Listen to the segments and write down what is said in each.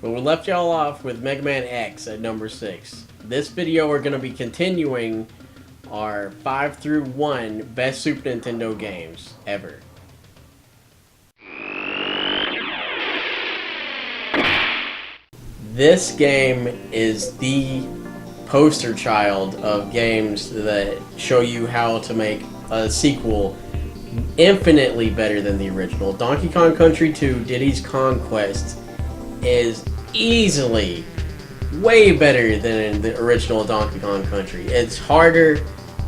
But we left y'all off with Mega Man X at number 6. This video we're going to be continuing our 5 through 1 best Super Nintendo games ever. This game is the poster child of games that show you how to make a sequel infinitely better than the original. Donkey Kong Country 2 Diddy's Conquest is easily way better than the original Donkey Kong Country. It's harder.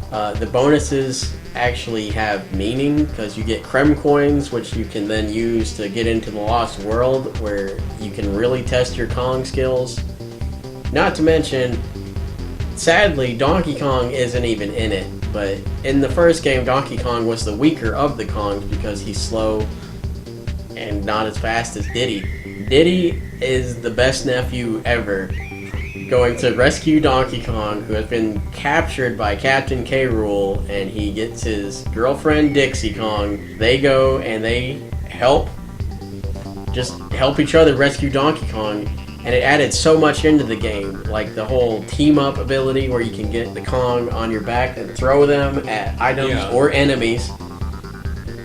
The bonuses actually have meaning because you get Creme coins, which you can then use to get into the Lost World, where you can really test your Kong skills. Not to mention, sadly, Donkey Kong isn't even in it. But in the first game, Donkey Kong was the weaker of the Kongs because he's slow and not as fast as Diddy. Diddy is the best nephew ever, going to rescue Donkey Kong, who has been captured by Captain K. Rool, and he gets his girlfriend Dixie Kong. They go and they help each other rescue Donkey Kong, and it added so much into the game, like the whole team-up ability where you can get the Kong on your back and throw them at items or enemies.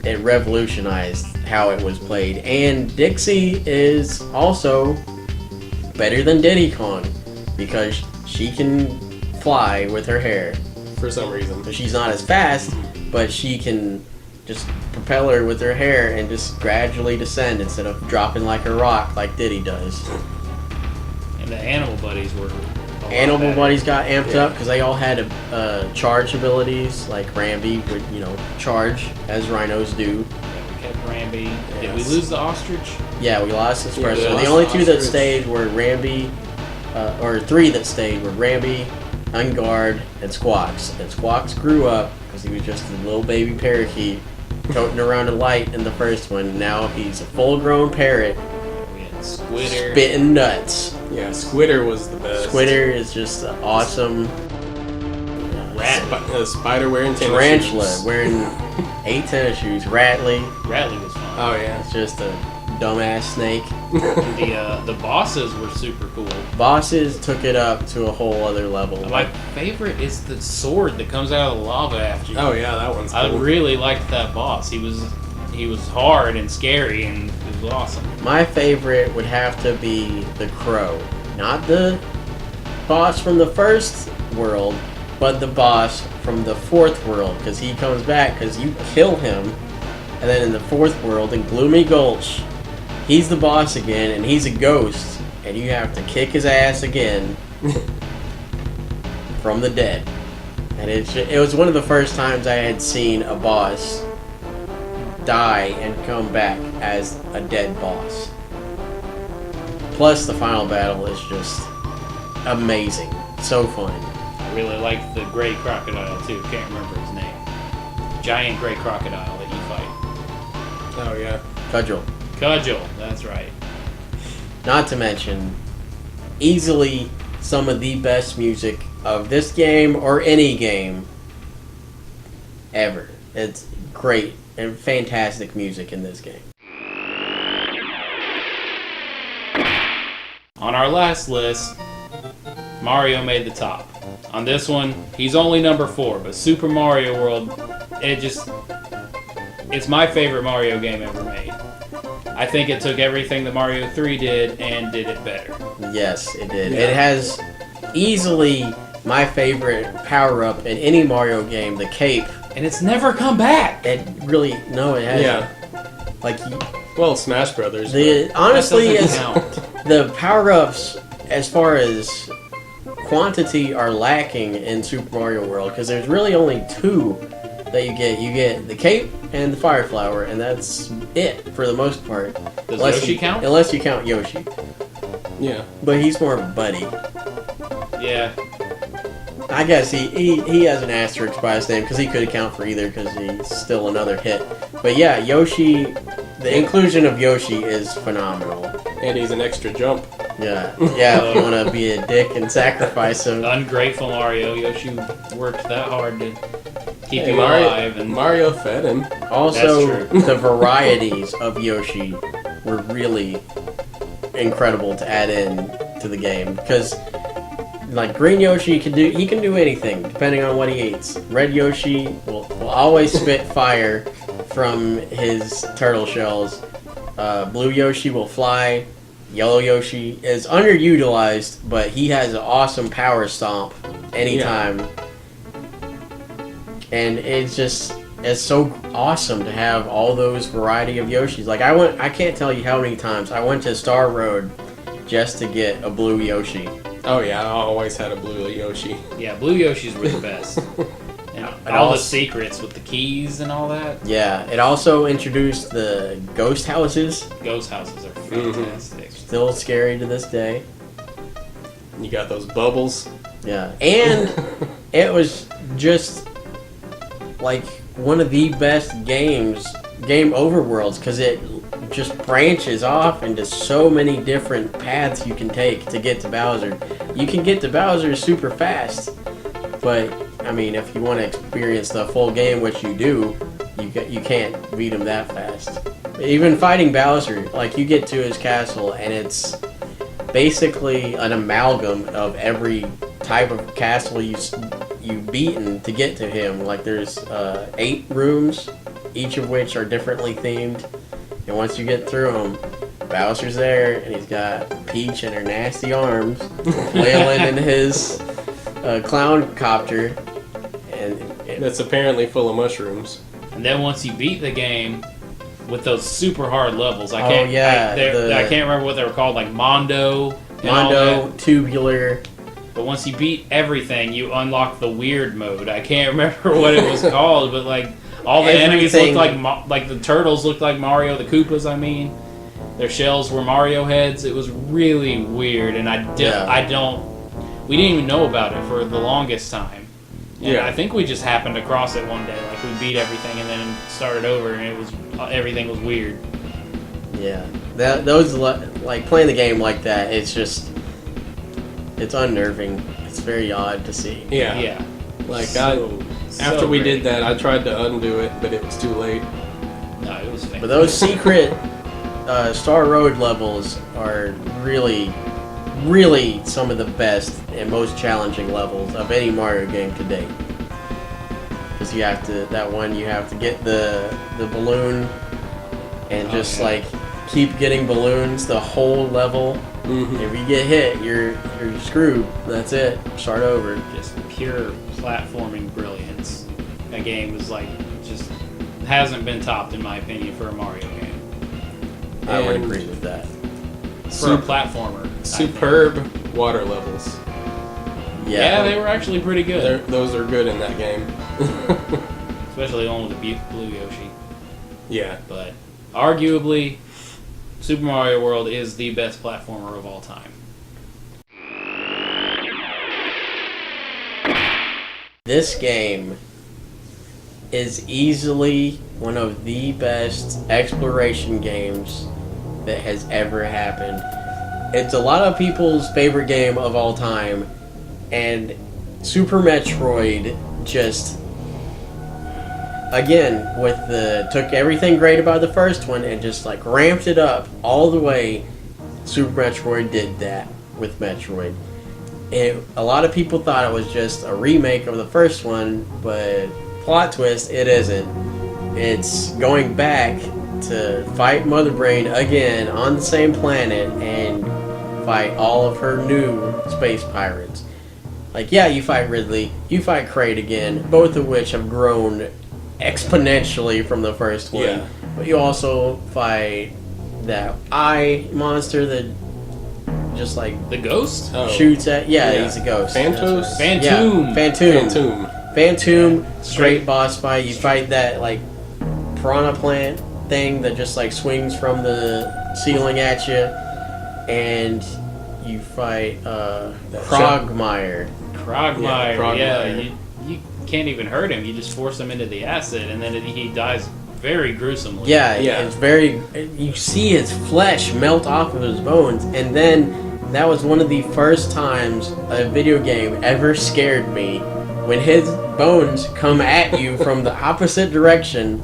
It revolutionized how it was played. And Dixie is also better than Diddy Kong because she can fly with her hair. For some reason. She's not as fast, but she can just propel her with her hair and just gradually descend instead of dropping like a rock like Diddy does. And the Animal Buddies were Animal Buddies got amped up because they all had charge abilities, like Rambi would, charge as rhinos do. Yeah, we kept Rambi. Yes. Did we lose the ostrich? Yeah, we lost the first one. The only two that stayed were Rambi, or three that stayed were Rambi, Unguard, and Squawks. And Squawks grew up because he was just a little baby parakeet toting around a light in the first one. Now he's a full-grown parrot. We had Squitter. Spitting nuts. Yeah, Squitter was the best. Squitter is just awesome. Spider wearing tennis Tarantula shoes. wearing 8 tennis shoes. Rattly was fun. Oh yeah. it's just a dumbass snake. The bosses were super cool. Bosses took it up to a whole other level. My favorite is the sword that comes out of the lava after you. Oh yeah, that one's cool. I really liked that boss. He was hard and scary, and it was awesome. My favorite would have to be the Crow. Not the boss from the first world, but the boss from the fourth world, because he comes back because you kill him, and then in the fourth world, in Gloomy Gulch, he's the boss again, and he's a ghost, and you have to kick his ass again from the dead. And it was one of the first times I had seen a boss die and come back as a dead boss. Plus, the final battle is just amazing. So fun. I really liked the gray crocodile too. Can't remember his name. Giant gray crocodile that you fight. Oh yeah. Cudgel. That's right. Not to mention, easily some of the best music of this game or any game ever. It's great and fantastic music in this game. On our last list, Mario made the top. On this one, he's only number 4, but Super Mario World, it's my favorite Mario game ever made. I think it took everything that Mario 3 did and did it better. Yes, it did. Yeah. It has easily my favorite power-up in any Mario game, the cape. And it's never come back! It really, no, it hasn't. Yeah. Like, Well, Smash Brothers. honestly, That doesn't count. the power-ups, as far as quantity, are lacking in Super Mario World, because there's really only 2 that you get. You get the cape and the fire flower, and that's it for the most part. Does Yoshi count? Unless you count Yoshi. Yeah. But he's more of a buddy. Yeah. I guess he has an asterisk by his name because he could account for either because he's still another hit. But yeah, Yoshi, the inclusion of Yoshi is phenomenal. And he's an extra jump. Yeah, if you want to be a dick and sacrifice him. Ungrateful Mario. Yoshi worked that hard to keep you Mario, alive. And Mario fed him. Also, That's true. the varieties of Yoshi were really incredible to add in to the game because like Green Yoshi he can do anything depending on what he eats. Red Yoshi will always spit fire from his turtle shells. Blue Yoshi will fly. Yellow Yoshi is underutilized, but he has an awesome power stomp anytime. Yeah. And it's so awesome to have all those variety of Yoshis. Like I can't tell you how many times I went to Star Road just to get a blue Yoshi. Oh yeah, I always had a blue Yoshi. Yeah, blue Yoshis were the best. And all the secrets with the keys and all that. Yeah, it also introduced the ghost houses. Ghost houses are fantastic. Still scary to this day. You got those bubbles. Yeah, and it was just like one of the best game overworlds because it just branches off into so many different paths you can take to get to Bowser. You can get to Bowser super fast, but I mean, if you want to experience the full game, which you do, you can't beat him that fast. Even fighting Bowser, like you get to his castle, and it's basically an amalgam of every type of castle you've beaten to get to him. Like there's 8 rooms, each of which are differently themed, and once you get through them, Bowser's there, and he's got Peach and her nasty arms flailing in his clown copter. That's apparently full of mushrooms. And then once you beat the game with those super hard levels, I can't remember what they were called, like Mondo, Tubular. But once you beat everything, you unlock the weird mode. I can't remember what it was called, but like all the enemies looked like the turtles looked like Mario, the Koopas. I mean, their shells were Mario heads. It was really weird, and we didn't even know about it for the longest time. And I think we just happened across it one day. Like we beat everything and then started over, and everything was weird. Yeah, those like playing the game like that. It's unnerving. It's very odd to see. Yeah. Like after we did that, I tried to undo it, but it was too late. No, it was fantastic. But those secret Star Road levels are really some of the best and most challenging levels of any Mario game to date. Because you have to get the balloon and like keep getting balloons the whole level. Mm-hmm. If you get hit, you're screwed. That's it. Start over. Just pure platforming brilliance. That game was just hasn't been topped in my opinion for a Mario game. I would agree with that. For a platformer. Superb water levels. Yeah, they were actually pretty good. Those are good in that game. Especially the one with the blue Yoshi. Yeah. But arguably, Super Mario World is the best platformer of all time. This game is easily one of the best exploration games that has ever happened. It's a lot of people's favorite game of all time, and Super Metroid just, again, took everything great about the first one and just ramped it up all the way. Super Metroid did that with Metroid. And a lot of people thought it was just a remake of the first one, but plot twist, it isn't. It's going back to fight Mother Brain again on the same planet and fight all of her new space pirates. You fight Ridley, you fight Kraid again, both of which have grown exponentially from the first one. Yeah. But you also fight that eye monster that just the ghost? Shoots at... Yeah, he's a ghost. Phantom? Yeah, Phantom. Straight boss fight. You fight that piranha plant thing that just swings from the ceiling at you, and you fight Krogmire. Yeah, you can't even hurt him. You just force him into the acid, and then he dies very gruesomely. Yeah. It's very... You see his flesh melt off of his bones, and then that was one of the first times a video game ever scared me. When his bones come at you from the opposite direction,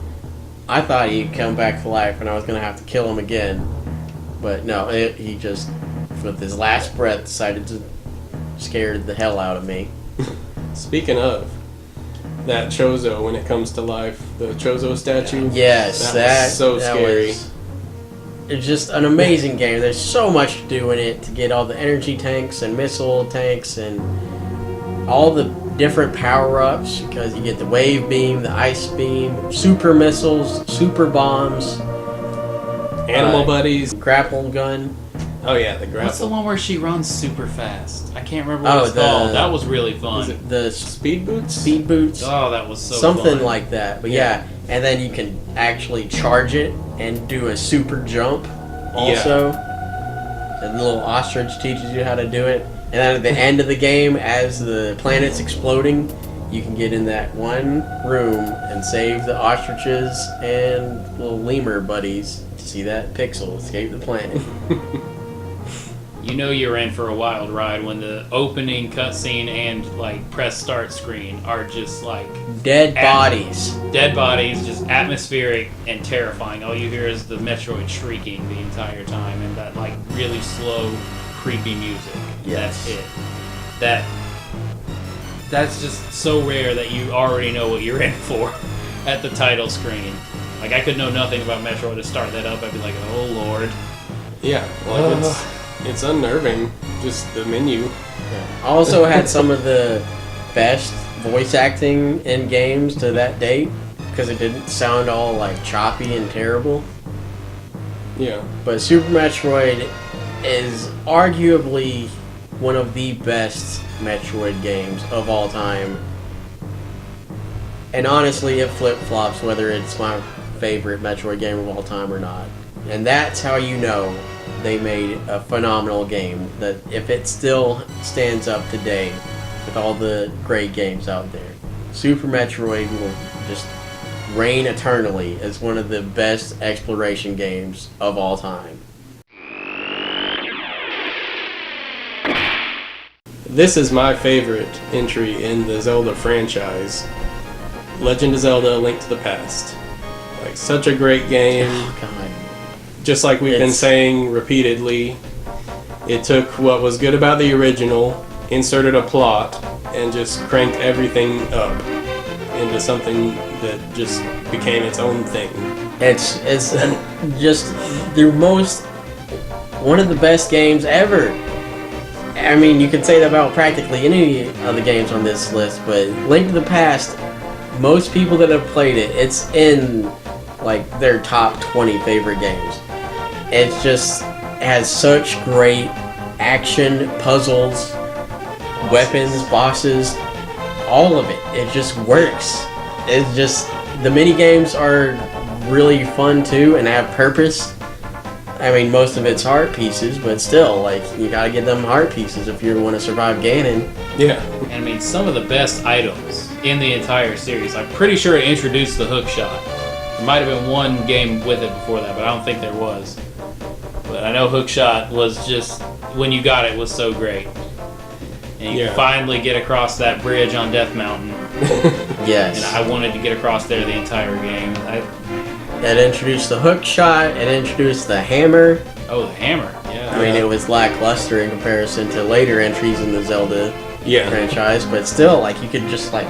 I thought he'd come back to life and I was going to have to kill him again. But no, he just, with his last breath, decided to scare the hell out of me. Speaking of that Chozo, when it comes to life, the Chozo statue. Yes, that was so scary. It's just an amazing game. There's so much to do in it to get all the energy tanks and missile tanks and all the different power-ups, because you get the wave beam, the ice beam, super missiles, super bombs, animal buddies, grapple gun. Oh yeah, the grapple. What's the one where she runs super fast? I can't remember what it's called. That was really fun. Is it the speed boots? Speed boots. Oh, that was so something fun. like that. But yeah, and then you can actually charge it and do a super jump also. And the little ostrich teaches you how to do it. And then at the end of the game, as the planet's exploding, you can get in that one room and save the ostriches and little lemur buddies to see that pixel escape the planet. You know you're in for a wild ride when the opening cutscene and like press start screen are just like dead bodies. Dead bodies, just atmospheric and terrifying. All you hear is the Metroid shrieking the entire time and that like really slow, creepy music. Yes. That's it. That's just so rare that you already know what you're in for at the title screen. Like I could know nothing about Metroid to start that up. I'd be like, oh lord. Yeah. Well, it's unnerving, just the menu. Yeah. Also had some of the best voice acting in games to that date, because it didn't sound all like choppy and terrible. Yeah. But Super Metroid is arguably one of the best Metroid games of all time. And honestly, it flip-flops whether it's my favorite Metroid game of all time or not. And that's how you know they made a phenomenal game, that if it still stands up today with all the great games out there, Super Metroid will just reign eternally as one of the best exploration games of all time. This is my favorite entry in the Zelda franchise. Legend of Zelda: A Link to the Past. Like, such a great game. Oh, God. Just like we've been saying repeatedly, it took what was good about the original, inserted a plot, and just cranked everything up into something that just became its own thing. It's just one of the best games ever. I mean, you can say that about practically any of the games on this list, but Link to the Past, most people that have played it, it's in like their top 20 favorite games. It just has such great action, puzzles, weapons, bosses, all of it. It just works. It's just, the mini games are really fun too and have purpose. I mean, most of it's heart pieces, but still, like, you gotta get them heart pieces if you want to survive Ganon. Yeah. And I mean, some of the best items in the entire series. I'm pretty sure it introduced the hook shot. There might have been one game with it before that, but I don't think there was. But I know Hookshot was just, when you got it, was so great. And you could finally get across that bridge on Death Mountain. Yes. And I wanted to get across there the entire game. It introduced the hook shot, it introduced the hammer. Oh, the hammer, yeah. I mean, it was lackluster in comparison to later entries in the Zelda franchise, but still, like, you could just, like,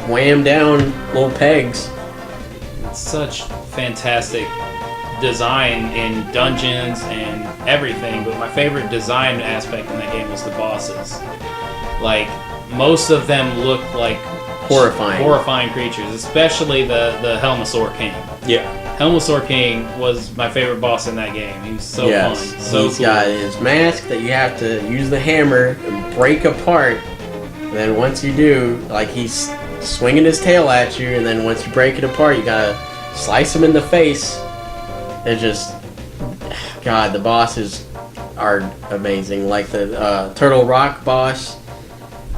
wham down little pegs. It's such fantastic design in dungeons and everything, but my favorite design aspect in that game was the bosses. Like, most of them look like horrifying creatures, especially the Helmasaur King. Yeah. Helmasaur King was my favorite boss in that game. He was so fun. So he's cool. got his mask that you have to use the hammer and break apart. And then once you do, like, he's swinging his tail at you, and then once you break it apart, you gotta slice him in the face. It just, God, the bosses are amazing. Like the Turtle Rock boss,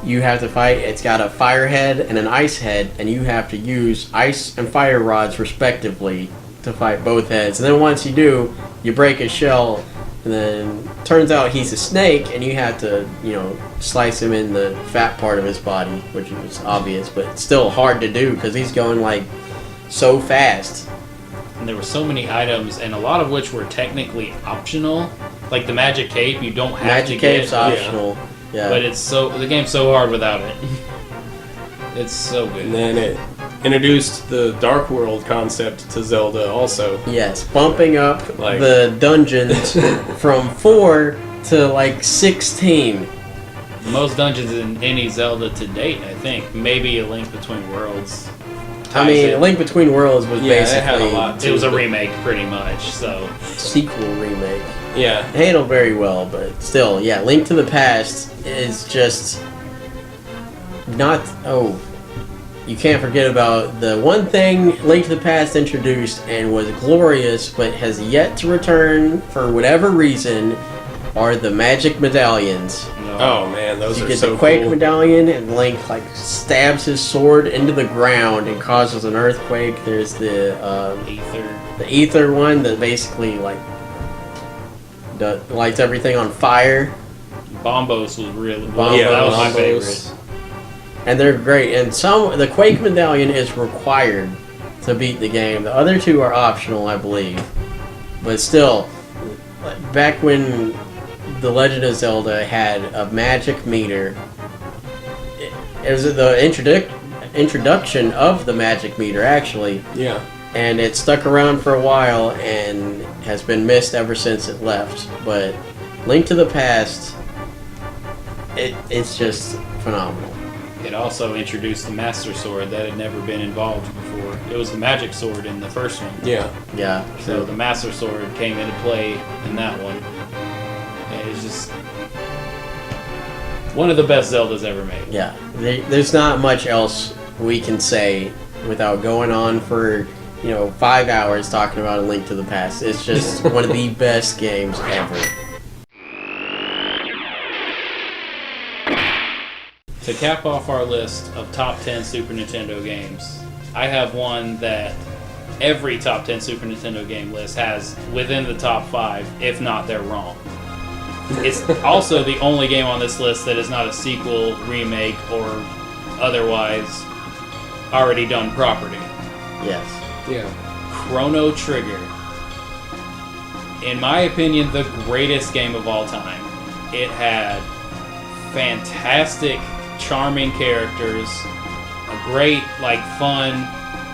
you have to fight. It's got a fire head and an ice head, and you have to use ice and fire rods respectively to fight both heads. And then once you do, you break his shell, and then turns out he's a snake, and you have to, slice him in the fat part of his body, which is obvious, but it's still hard to do because he's going like so fast. and there were so many items, and a lot of which were technically optional. Like the magic cape, you don't have to get. Magic cape's optional. Yeah. But the game's so hard without it. It's so good. And then it introduced the Dark World concept to Zelda also. Yes, bumping up the dungeons from 4 to like 16. Most dungeons in any Zelda to date, I think. Maybe A Link Between Worlds. I mean, A Link Between Worlds was basically... it had a lot too. It was a remake, pretty much, so... Sequel remake. Yeah. Handled very well, but still, yeah, Link to the Past is just... not... Oh... You can't forget about the one thing Link to the Past introduced and was glorious, but has yet to return for whatever reason, are the magic medallions. Oh man, those you are get so the Quake cool. medallion, and Link stabs his sword into the ground and causes an earthquake. There's the ether one that basically lights everything on fire. Bombos was really that was my favorite. And they're great. And the Quake medallion is required to beat the game. The other two are optional, I believe. But still, back when The Legend of Zelda had a magic meter, it was the introduction of the magic meter, actually. Yeah. And it stuck around for a while and has been missed ever since it left. But Link to the Past, it's just phenomenal. It also introduced the Master Sword that had never been involved before. It was the magic sword in the first one. Yeah. Yeah. So the Master Sword came into play in that one. And it's just one of the best Zeldas ever made. Yeah. There's not much else we can say without going on for, 5 hours talking about A Link to the Past. It's just one of the best games ever. To cap off our list of top 10 Super Nintendo games, I have one that every top 10 Super Nintendo game list has within the top 5, if not they're wrong. It's also the only game on this list that is not a sequel, remake, or otherwise already done property. Yes. Yeah. Chrono Trigger. In my opinion, the greatest game of all time. It had fantastic, charming characters, a great, fun...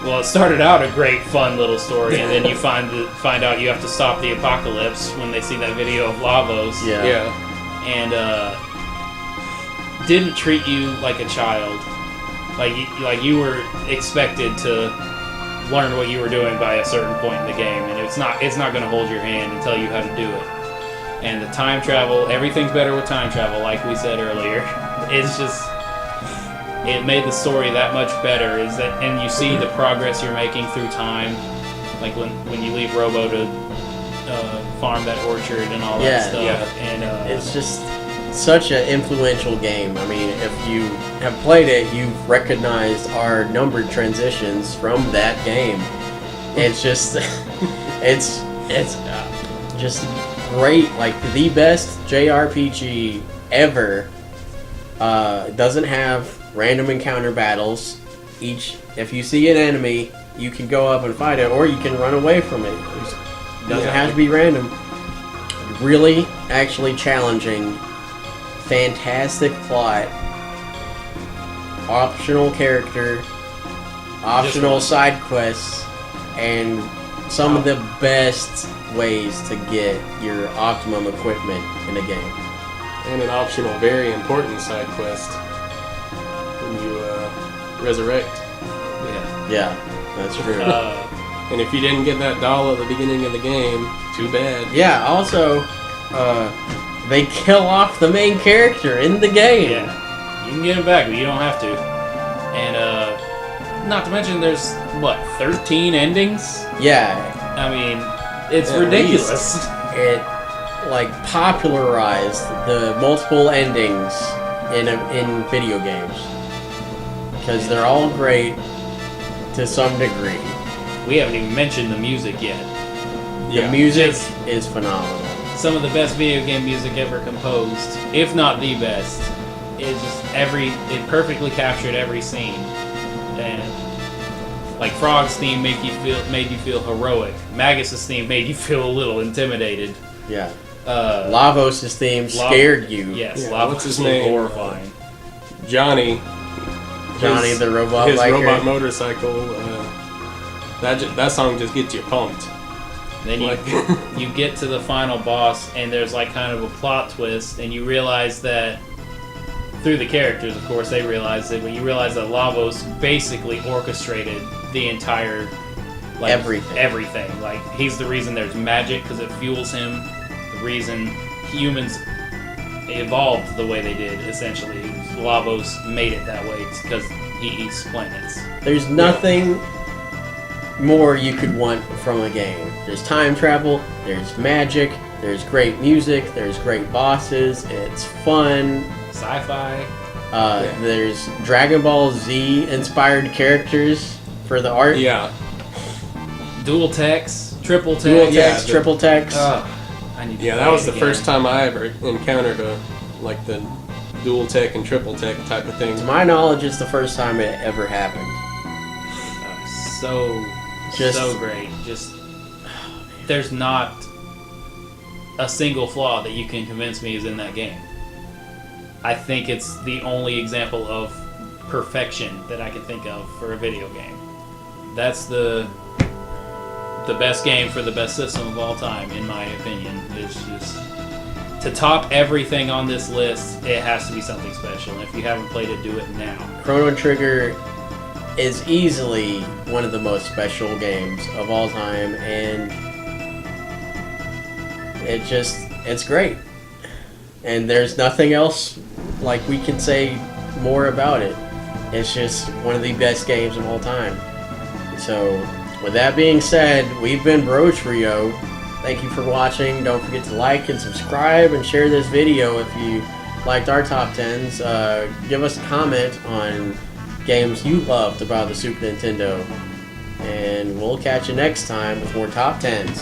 Well, it started out a great, fun little story, and then you find out you have to stop the apocalypse when they see that video of Lavos. Yeah. And didn't treat you like a child. Like you were expected to learn what you were doing by a certain point in the game, and it's not going to hold your hand and tell you how to do it. And the time travel, everything's better with time travel, like we said earlier. It's just, it made the story that much better. And you see the progress you're making through time, like when you leave Robo to farm that orchard and all that stuff. Yeah. And it's just such an influential game. I mean, if you have played it, you've recognized our numbered transitions from that game. It's just, it's just great, like the best JRPG ever. Doesn't have random encounter battles. If you see an enemy, you can go up and fight it, or you can run away from it. It doesn't have to be random. Really, actually challenging. Fantastic plot. Optional character. Optional side quests. And some of the best ways to get your optimum equipment in a game. And an optional, very important side quest when you resurrect. Yeah, that's true. And if you didn't get that doll at the beginning of the game, too bad. Yeah, also, they kill off the main character in the game. Yeah, you can get it back, but you don't have to. And not to mention, there's 13 endings. Yeah, I mean, it's At ridiculous. it popularized the multiple endings in video games because they're all great to some degree. We haven't even mentioned the music yet. The music is phenomenal. Some of the best video game music ever composed, if not the best. It perfectly captured every scene. And Like Frog's theme made you feel heroic. Magus's theme made you feel a little intimidated. Yeah. Lavos' theme scared you. Yes, Yeah, Lavos what's his was name? horrifying. Johnny The robot his biker. robot motorcycle. That song just gets you pumped. Then you get to the final boss, and there's like kind of a plot twist, and you realize that through the characters, of course, they realize it, but you realize that Lavos basically orchestrated the entire everything. Like he's the reason there's magic because it fuels him. The reason humans evolved the way they did, essentially, Lavos made it that way because he eats planets. There's nothing more you could want from a game. There's time travel, there's magic, there's great music, there's great bosses, it's fun. Sci-fi. There's Dragon Ball Z inspired characters for the art. Yeah. Dual text, triple text. Dual text, triple text. I need to Yeah, play that was it the again. first time I ever encountered the dual tech and triple tech type of thing. To my knowledge, it's the first time it ever happened. So great. There's not a single flaw that you can convince me is in that game. I think it's the only example of perfection that I can think of for a video game. That's the best game for the best system of all time, in my opinion. It's just to top everything on this list, it has to be something special. And if you haven't played it, do it now. Chrono Chrono Trigger is easily one of the most special games of all time, and it's great. And there's nothing else like we can say more about it. It's just one of the best games of all time. So, with that being said, we've been Brotrio. Thank you for watching. Don't forget to like and subscribe and share this video if you liked our top 10s. Give us a comment on games you loved about the Super Nintendo. And we'll catch you next time with more top 10s.